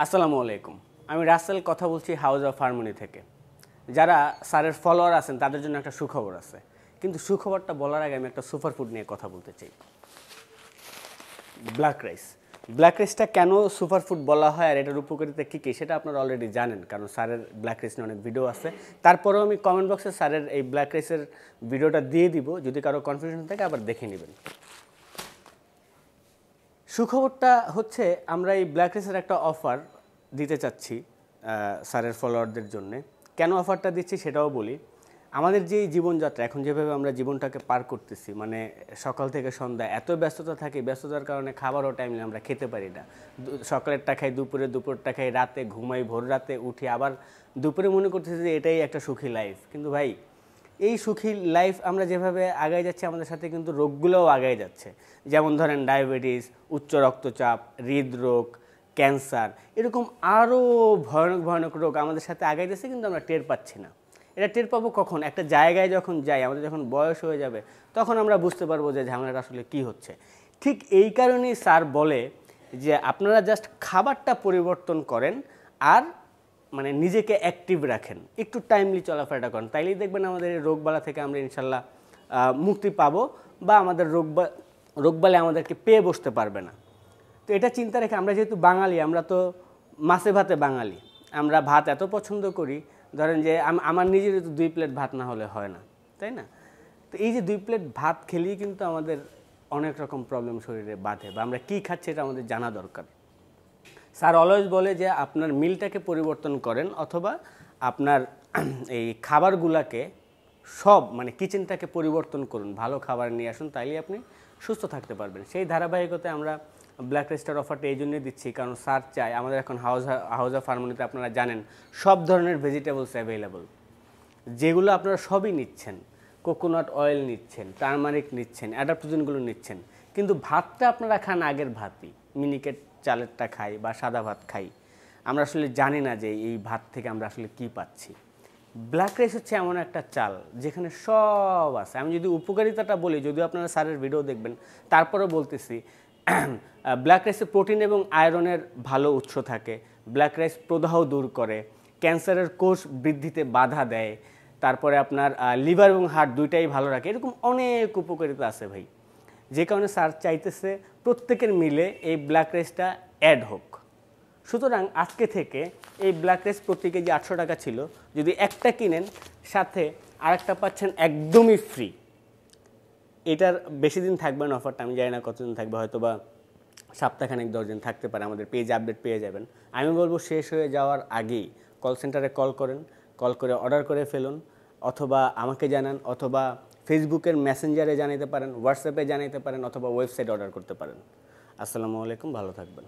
আসসালামু আলাইকুম। আমি রাসেল কথা বলছি হাউস অফ হারমোনি থেকে। যারা স্যারের ফলোয়ার আছেন তাদের জন্য একটা সুখবর আছে, কিন্তু সুখবরটা বলার আগে আমি একটা সুপারফুড নিয়ে কথা বলতে চাই। Black rice. ব্ল্যাক রাইসটা কেন সুপারফুড বলা হয় আর এটার উপকারিতা কী কী সেটা আপনারা অলরেডি জানেন, কারণ স্যারের ব্ল্যাক রাইস নিয়ে অনেক ভিডিও আছে। তারপরেও আমি কমেন্ট বক্সে স্যারের এই ব্ল্যাক রাইসের ভিডিওটা দিয়ে দিব, যদি কারো কনফিউশন থাকে আবার দেখে নেবেন। সুখবরটা হচ্ছে আমরা এই ব্ল্যাক রাইসের একটা অফার দিতে চাচ্ছি স্যারের ফলোয়ারদের জন্য। কেন অফারটা দিচ্ছি সেটাও বলি। আমাদের যে জীবনযাত্রা এখন যেভাবে আমরা জীবনটাকে পার করতেছি, মানে সকাল থেকে সন্ধ্যা এত ব্যস্ততা থাকে, ব্যস্ততার কারণে খাবারও টাইমলি আমরা খেতে পারি না। সকালেরটা খাই, দুপুরটা খাই, রাতে ঘুমাই, ভোর রাতে উঠি, আবার দুপুরে মনে করতেছি যে এটাই একটা সুখী লাইফ। কিন্তু ভাই, এই সুখী লাইফ আমরা যেভাবে আগায় যাচ্ছি আমাদের সাথে কিন্তু রোগগুলোও আগায় যাচ্ছে। যেমন ধরেন ডায়াবেটিস, উচ্চ রক্তচাপ, হৃদরোগ, ক্যান্সার, এরকম আরও ভয়ানক ভয়ানক রোগ আমাদের সাথে আগায় যাচ্ছে, কিন্তু আমরা টের পাচ্ছি না। এটা টের পাবো কখন? একটা জায়গায় যখন যাই, আমাদের যখন বয়স হয়ে যাবে তখন আমরা বুঝতে পারবো যে ঝামেলাটা আসলে কী হচ্ছে। ঠিক এই কারণেই স্যার বলে যে আপনারা জাস্ট খাবারটা পরিবর্তন করেন আর মানে নিজেকে অ্যাক্টিভ রাখেন, একটু টাইমলি চলাফেরাটা করেন, তাইলেই দেখবেন আমাদের এই রোগবালা থেকে আমরা ইনশাল্লাহ মুক্তি পাবো, বা আমাদের রোগবালে আমাদেরকে পেয়ে বসতে পারবে না। তো এটা চিন্তা রেখে আমরা যেহেতু বাঙালি, আমরা তো মাছে ভাতে বাঙালি, আমরা ভাত এত পছন্দ করি, ধরেন যে আমার নিজের তো 2 প্লেট ভাত না হলে হয় না, তাই না? তো এই যে 2 প্লেট ভাত খেলেই কিন্তু আমাদের অনেক রকম প্রবলেম শরীরে বাঁধে, বা আমরা কী খাচ্ছি এটা আমাদের জানা দরকার। স্যার অলওয়েজ বলে যে আপনার মিলটাকে পরিবর্তন করেন, অথবা আপনার এই খাবারগুলোকে সব মানে কিচেনটাকে পরিবর্তন করুন, ভালো খাবার নিয়ে আসুন, তাইলে আপনি সুস্থ থাকতে পারবেন। সেই ধারাবাহিকতায় আমরা ব্ল্যাক রাইসটার অফারটা এই জন্যই দিচ্ছি, কারণ স্যার চায় আমাদের এখন হাউস অফ হারমোনিতে আপনারা জানেন সব ধরনের ভেজিটেবলস অ্যাভেলেবল, যেগুলো আপনারা সবই নিচ্ছেন। কোকোনাট অয়েল নিচ্ছেন, টারমারিক নিচ্ছেন, অ্যাডাপ্টোজেনগুলো নিচ্ছেন, কিন্তু ভাতটা আপনারা খান আগের ভাতই, মিনিকেট চালেরটা খাই বা সাদা ভাত খাই। আমরা আসলে জানি না যে এই ভাত থেকে আমরা আসলে কী পাচ্ছি। ব্ল্যাক রাইস হচ্ছে এমন একটা চাল যেখানে সব আছে। আমি যদি উপকারিতাটা বলি, যদিও আপনারা স্যারের ভিডিও দেখবেন, তারপরেও বলতেছি, ব্ল্যাক রাইসে প্রোটিন এবং আয়রনের ভালো উৎস থাকে। ব্ল্যাক রাইস প্রদাহ দূর করে, ক্যান্সারের কোষ বৃদ্ধিতে বাধা দেয়, তারপরে আপনার লিভার এবং হার্ট দুইটাই ভালো রাখে। এরকম অনেক উপকারিতা আছে ভাই, যে কারণে স্যার চাইতেছে প্রত্যেকের মিলে এই ব্ল্যাক রাইসটা অ্যাড হোক। সুতরাং আজকে থেকে এই ব্ল্যাক রাইস প্রতি কেজি 800 টাকা ছিল, যদি একটা কিনেন সাথে আরেকটা পাচ্ছেন একদমই ফ্রি। এটার বেশি দিন থাকবে না অফারটা, আমি জানি না কতদিন থাকবে, হয়তো বা সপ্তাহখানেক 10 দিন থাকতে পারে। আমাদের পেজে আপডেট পেয়ে যাবেন। আমি বলবো শেষ হয়ে যাওয়ার আগেই কল সেন্টারে কল করেন, কল করে অর্ডার করে ফেলুন, অথবা আমাকে জানান, অথবা ফেসবুকের মেসেঞ্জারে জানাতে পারেন, হোয়াটসঅ্যাপে জানাতে পারেন, অথবা ওয়েবসাইটে অর্ডার করতে পারেন। আসসালামু আলাইকুম, ভালো থাকবেন।